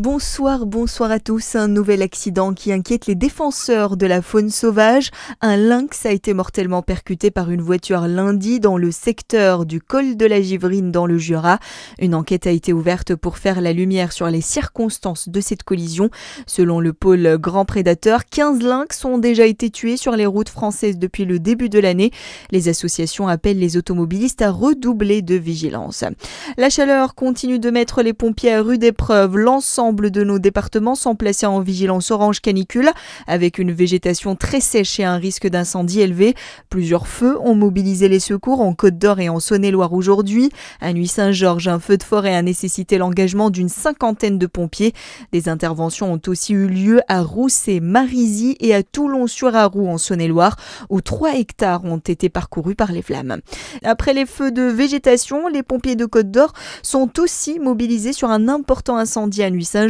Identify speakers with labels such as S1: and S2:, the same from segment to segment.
S1: Bonsoir à tous. Un nouvel accident qui inquiète les défenseurs de la faune sauvage. Un lynx a été mortellement percuté par une voiture lundi dans le secteur du col de la Givrine dans le Jura. Une enquête a été ouverte pour faire la lumière sur les circonstances de cette collision. Selon le pôle Grand Prédateur, 15 lynx ont déjà été tués sur les routes françaises depuis le début de l'année. Les associations appellent les automobilistes à redoubler de vigilance. La chaleur continue de mettre les pompiers à rude épreuve. L'ensemble de nos départements sont placés en vigilance orange canicule avec une végétation très sèche et un risque d'incendie élevé. Plusieurs feux ont mobilisé les secours en Côte-d'Or et en Saône-et-Loire aujourd'hui. À Nuits-Saint-Georges, un feu de forêt a nécessité l'engagement d'une 50aine de pompiers. Des interventions ont aussi eu lieu à Roussé, Marisy et à Toulon-sur-Arroux en Saône-et-Loire où 3 hectares ont été parcourus par les flammes. Après les feux de végétation, les pompiers de Côte-d'Or sont aussi mobilisés sur un important incendie à Nuits-Saint-Georges.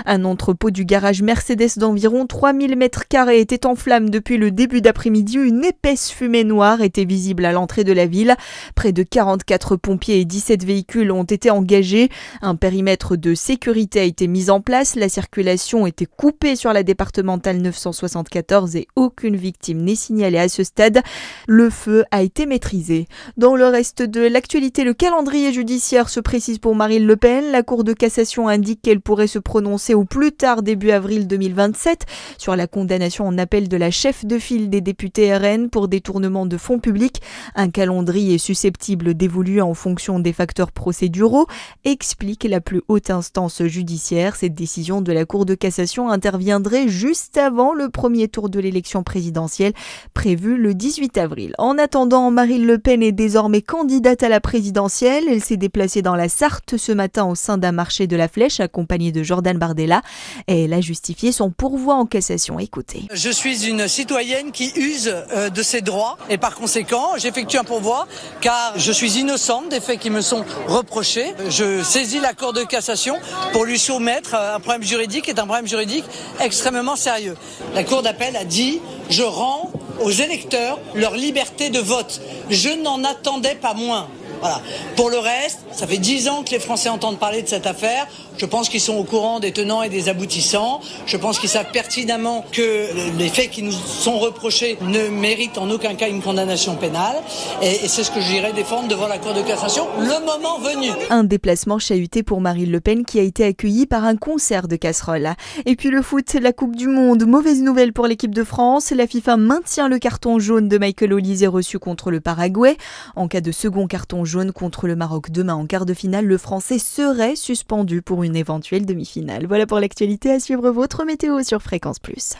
S1: Un entrepôt du garage Mercedes d'environ 3000 m² était en flammes depuis le début d'après-midi. Une épaisse fumée noire était visible à l'entrée de la ville. Près de 44 pompiers et 17 véhicules ont été engagés. Un périmètre de sécurité a été mis en place. La circulation était coupée sur la départementale 974 et aucune victime n'est signalée à ce stade. Le feu a été maîtrisé. Dans le reste de l'actualité, le calendrier judiciaire se précise pour Marine Le Pen. La Cour de cassation indique qu'elle pourrait se prononcer au plus tard début avril 2027 sur la condamnation en appel de la chef de file des députés RN pour détournement de fonds publics. Un calendrier susceptible d'évoluer en fonction des facteurs procéduraux, explique la plus haute instance judiciaire. Cette décision de la Cour de cassation interviendrait juste avant le premier tour de l'élection présidentielle prévue le 18 avril. En attendant, Marine Le Pen est désormais candidate à la présidentielle. Elle s'est déplacée dans la Sarthe ce matin au sein d'un marché de la Flèche accompagnée de Jordan Bardella et elle a justifié son pourvoi en cassation. Écoutez.
S2: Je suis une citoyenne qui use de ses droits et par conséquent j'effectue un pourvoi car je suis innocente des faits qui me sont reprochés. Je saisis la Cour de cassation pour lui soumettre un problème juridique qui est un problème juridique extrêmement sérieux. La Cour d'appel a dit « Je rends aux électeurs leur liberté de vote ». Je n'en attendais pas moins. Voilà. Pour le reste, ça fait 10 ans que les Français entendent parler de cette affaire. Je pense qu'ils sont au courant des tenants et des aboutissants. Je pense qu'ils savent pertinemment que les faits qui nous sont reprochés ne méritent en aucun cas une condamnation pénale. Et c'est ce que j'irai défendre devant la Cour de cassation le moment venu.
S1: Un déplacement chahuté pour Marine Le Pen qui a été accueilli par un concert de casseroles. Et puis le foot, la Coupe du Monde. Mauvaise nouvelle pour l'équipe de France. La FIFA maintient le carton jaune de Michael Olise reçu contre le Paraguay. En cas de second carton jaune contre le Maroc demain en quart de finale, le Français serait suspendu pour une éventuelle demi-finale. Voilà pour l'actualité. À suivre votre météo sur Fréquence Plus.